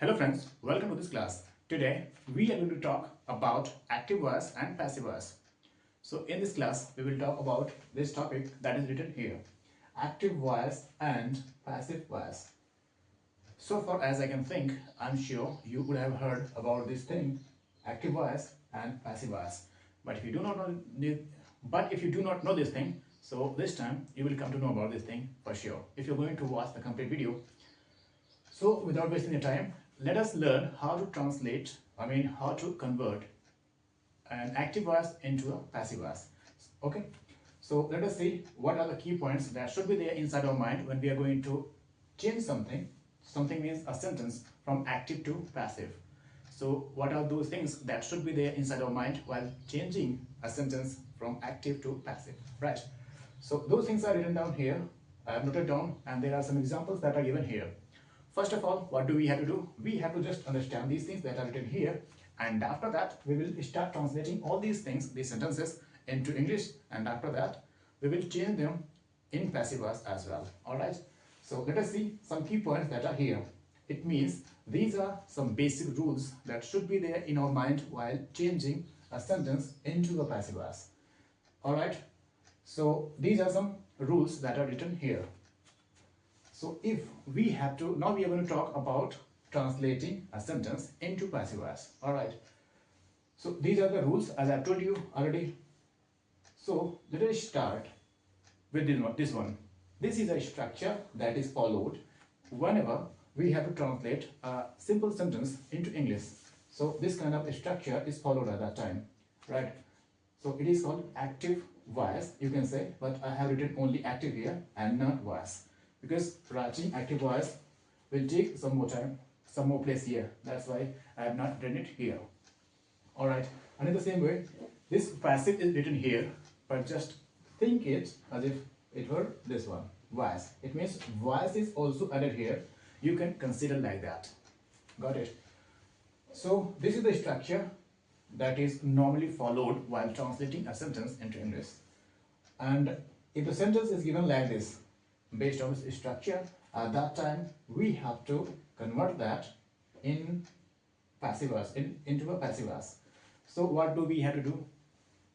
Hello friends, welcome to this class. Today we are going to talk about active voice and passive voice. So in this class we will talk about this topic that is written here, active voice and passive voice. So far as I can think, I'm sure you would have heard about this thing, active voice and passive voice. But if you do not know this thing, so this time you will come to know about this thing for sure if you're going to watch the complete video. So without wasting your time, let us learn how to how to convert an active voice into a passive voice. Okay, so let us see what are the key points that should be there inside our mind when we are going to change something. Something means a sentence from active to passive. So what are those things that should be there inside our mind while changing a sentence from active to passive, right? So those things are written down here. I have noted down, and there are some examples that are given here. First of all, what do we have to do? We have to just understand these things that are written here, and after that we will start translating all these things, these sentences, into English, and after that we will change them in passive voice as well. Alright, so let us see some key points that are here. It means these are some basic rules that should be there in our mind while changing a sentence into a passive voice. Alright, so these are some rules that are written here. So if we have to, now we are going to talk about translating a sentence into passive voice. Alright, so these are the rules as I told you already. So let us start with this one. This is a structure that is followed whenever we have to translate a simple sentence into English. So this kind of structure is followed at that time, right? So it is called active voice, you can say, but I have written only active here and not voice, because writing active voice will take some more time, some more place here. That's why I have not written it here. Alright, and in the same way, this passive is written here, but just think it as if it were this one, voice. It means voice is also added here. You can consider like that. Got it? So this is the structure that is normally followed while translating a sentence into English. And if the sentence is given like this, based on this structure, at that time we have to convert that in passive voice, into a passive voice. So what do we have to do?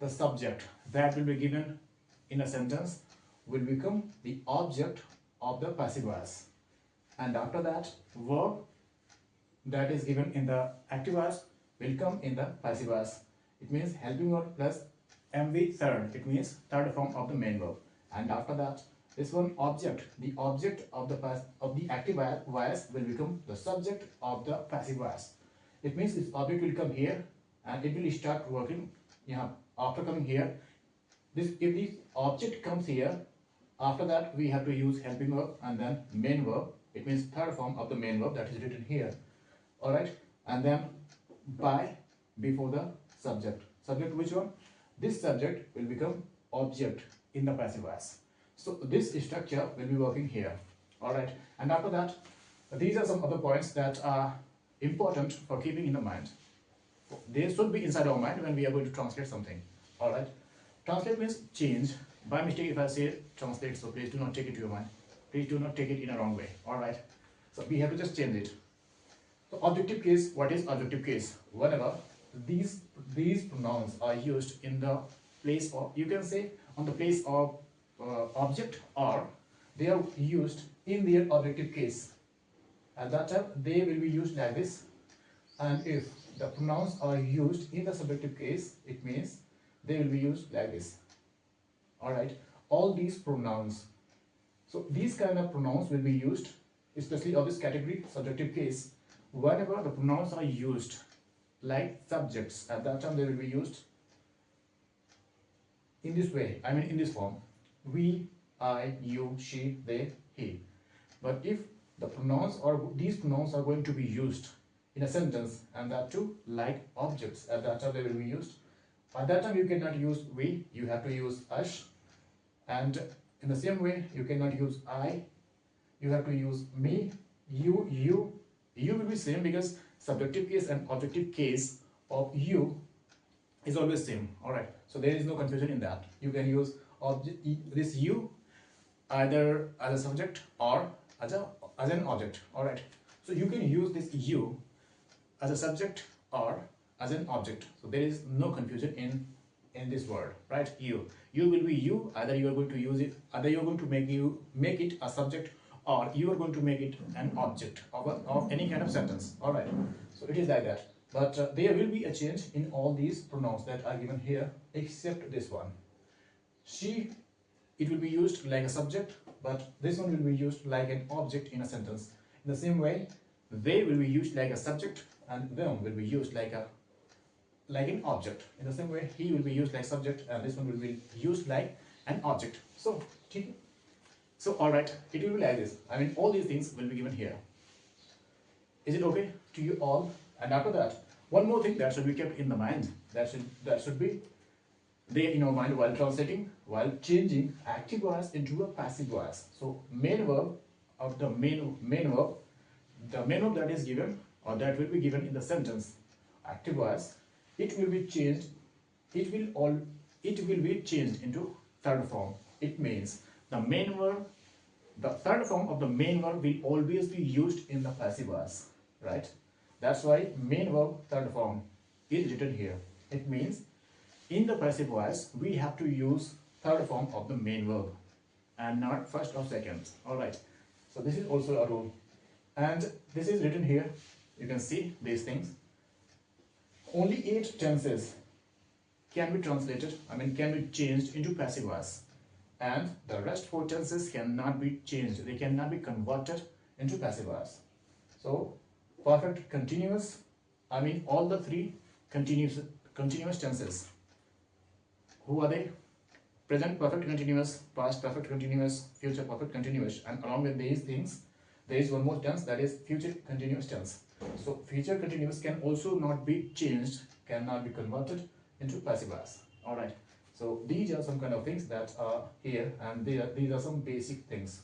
The subject that will be given in a sentence will become the object of the passive voice, and after that verb that is given in the active voice will come in the passive voice. It means helping verb plus MV third. It means third form of the main verb, and after that this one object, the object of the active voice will become the subject of the passive voice. It means this object will come here and it will start working. After coming here, if this object comes here, after that we have to use helping verb and then main verb. It means third form of the main verb that is written here. Alright, and then by before the subject. Subject which one? This subject will become object in the passive voice. So this structure will be working here. Alright, and after that, these are some other points that are important for keeping in the mind. They should be inside our mind when we are going to translate something. Alright, translate means change. By mistake, if I say translate, so please do not take it to your mind. Please do not take it in a wrong way. Alright, so we have to just change it. So objective case, what is objective case? Whenever these pronouns are used in the place of, you can say on the place of object, or they are used in their objective case. At that time they will be used like this, and if the pronouns are used in the subjective case, it means they will be used like this. Alright, all these pronouns, so these kind of pronouns will be used especially of this category, subjective case. Whenever the pronouns are used like subjects, at that time they will be used in this way, in this form: we, I, you, she, they, he. But if the pronouns or these pronouns are going to be used in a sentence, and that too like objects, at that time they will be used. At that time you cannot use we, you have to use us, and in the same way you cannot use I, you have to use me, you. You will be same because subjective case and objective case of you is always same. Alright, so there is no confusion in that. You can use this you either as a subject or as an object. Alright, So you can use this you as a subject or as an object. So there is no confusion in this word, right? You will be you. Either you are going to use it, either you are going to make it a subject, or you are going to make it an object of any kind of sentence. All right. So it is like that. But there will be a change in all these pronouns that are given here, except this one. She, it will be used like a subject, but this one will be used like an object in a sentence. In the same way, they will be used like a subject, and them will be used like an object. In the same way, he will be used like subject, and this one will be used like an object. So all right, it will be like this. I mean, all these things will be given here. Is it okay to you all? And after that, one more thing that should be kept in the mind, that should be there in our mind while translating, while changing active voice into a passive voice. So main verb of the main verb, the main verb that is given or that will be given in the sentence, active voice, it will be changed. It will be changed into third form. It means the main verb, the third form of the main verb will always be used in the passive voice, right? That's why main verb third form is written here. It means in the passive voice we have to use third form of the main verb and not first or second. All right. So this is also a rule, and this is written here. You can see these things. Only 8 tenses can be translated, can be changed into passive voice, and the rest 4 tenses cannot be changed. They cannot be converted into passive voice. So perfect continuous, all the 3 continuous tenses. Who are they? Present perfect continuous, past perfect continuous, future perfect continuous, and along with these things there is one more tense, that is future continuous tense. So future continuous can also not be changed, cannot be converted into passive voice. All right. So these are some kind of things that are here, and these are some basic things.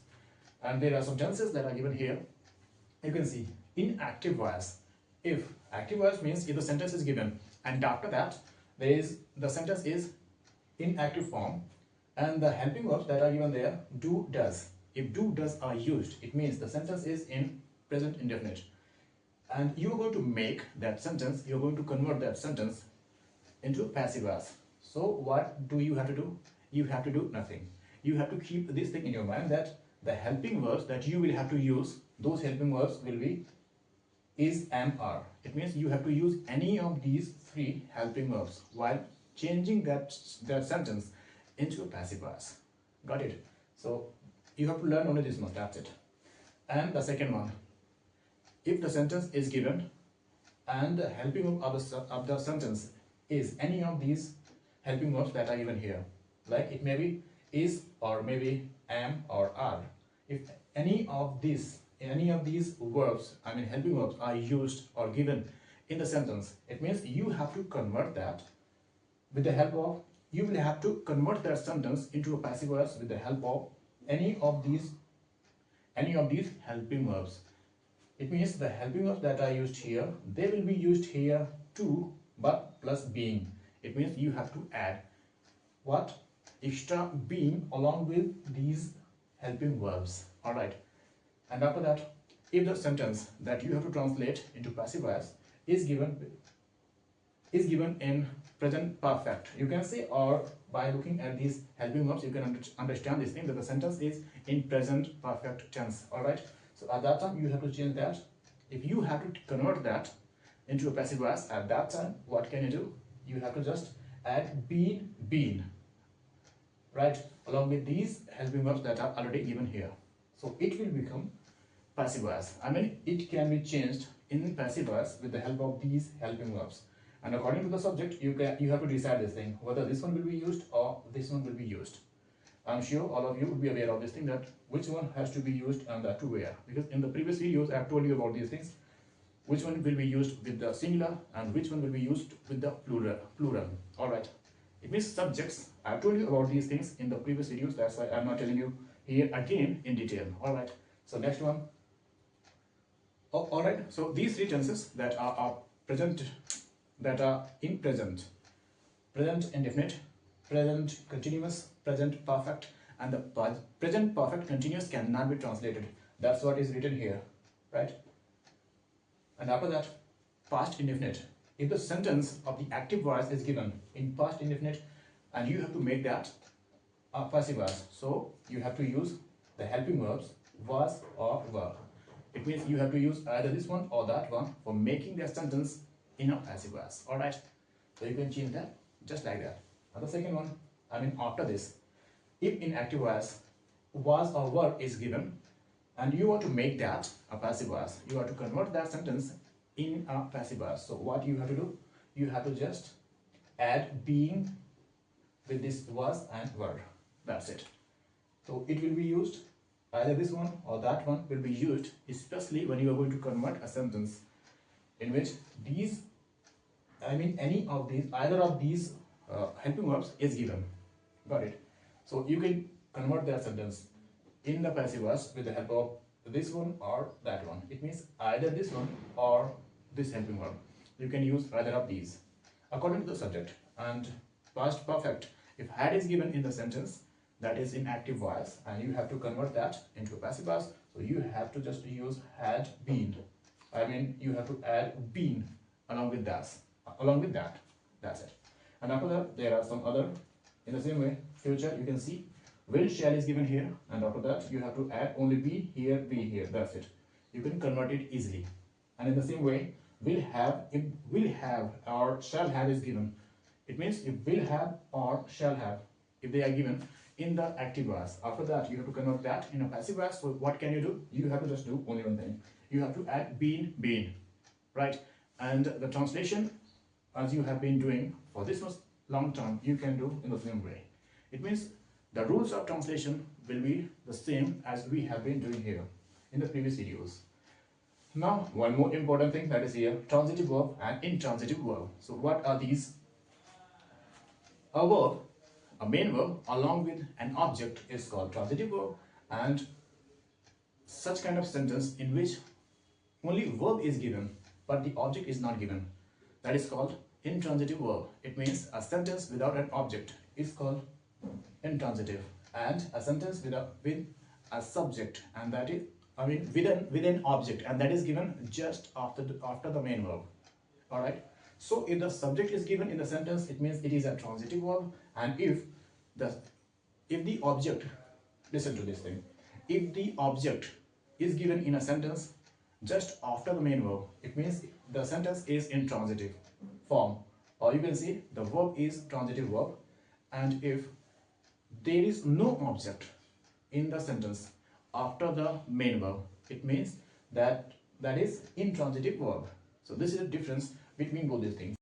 And there are some tenses that are given here. You can see in active voice. If active voice means if the sentence is given and after that the sentence is in active form, and the helping verbs that are given there, do, does. If do, does are used, it means the sentence is in present indefinite, and you are going to make that sentence, you are going to convert that sentence into passive voice. So what do you have to do? You have to do nothing. You have to keep this thing in your mind, that the helping verbs that you will have to use, those helping verbs will be is, am, are. It means you have to use any of these 3 helping verbs while changing that sentence into a passive voice. Got it? So you have to learn only this much, that's it. And the second one, if the sentence is given and the helping verb of the sentence is any of these helping verbs that are given here, like it may be is, or maybe am, or are. If any of these verbs, helping verbs, are used or given in the sentence, it means you have to convert that with the help of, you will have to convert that sentence into a passive voice with the help of any of these helping verbs. It means the helping verbs that are used here, they will be used here too, but plus being. It means you have to add what? Extra being along with these helping verbs. All right. And after that, if the sentence that you have to translate into passive voice is given in present perfect, you can say, or by looking at these helping verbs you can understand this thing, that the sentence is in present perfect tense. All right. So at that time you have to change that. If you have to convert that into a passive voice, at that time what can you do? You have to just add been, right, along with these helping verbs that are already given here. So it will become passive voice. It can be changed in passive voice with the help of these helping verbs. And according to the subject, you have to decide this thing, whether this one will be used or this one will be used. I'm sure all of you would be aware of this thing, that which one has to be used and to where. Because in the previous videos I have told you about these things, which one will be used with the singular and which one will be used with the plural. All right. It means subjects. I have told you about these things in the previous videos. That's why I'm not telling you here again in detail. All right. So next one. All right. So these 3 tenses that are present, that are in present indefinite, present continuous, present perfect, and the present perfect continuous cannot be translated. That's what is written here, right? And after that, past indefinite. If the sentence of the active voice is given in past indefinite and you have to make that a passive voice, so you have to use the helping verbs was or were. It means you have to use either this one or that one for making the sentence in a passive voice. Alright, so you can change that just like that. And the second one, after this, if in active voice was or were is given and you want to make that a passive voice, you have to convert that sentence in a passive voice. So what you have to do, you have to just add being with this was and were. That's it. So it will be used, either this one or that one will be used, especially when you are going to convert a sentence in which these, any of these, either of these helping verbs is given. Got it? So you can convert that sentence in the passive voice with the help of this one or that one. It means either this one or this helping verb. You can use either of these according to the subject. And past perfect, if had is given in the sentence, that is in active voice, and you have to convert that into a passive voice, so you have to just use had been. You have to add been along with that. That's it. And after that, there are some other. In the same way, future, you can see will, shall is given here, and after that you have to add only be here. That's it. You can convert it easily. And in the same way, will have, if will have or shall have is given, it means if will have or shall have, if they are given in the active voice, after that you have to convert that in a passive voice. So what can you do? You have to just do only one thing. You have to add been, right? And the translation, as you have been doing for this was long term, you can do in the same way. It means the rules of translation will be the same as we have been doing here in the previous videos. Now, one more important thing, that is here, transitive verb and intransitive verb. So what are these? A verb, a main verb along with an object is called transitive verb, and such kind of sentence in which only verb is given but the object is not given, that is called intransitive verb. It means a sentence without an object is called intransitive, and a sentence with a subject, and that is with an object, and that is given just after the main verb. All right. So if the subject is given in the sentence, it means it is a transitive verb, and if the object, listen to this thing, if the object is given in a sentence just after the main verb, it means the sentence is in transitive form, or you can see the verb is transitive verb. And if there is no object in the sentence after the main verb, it means that is intransitive verb. So this is the difference between both these things.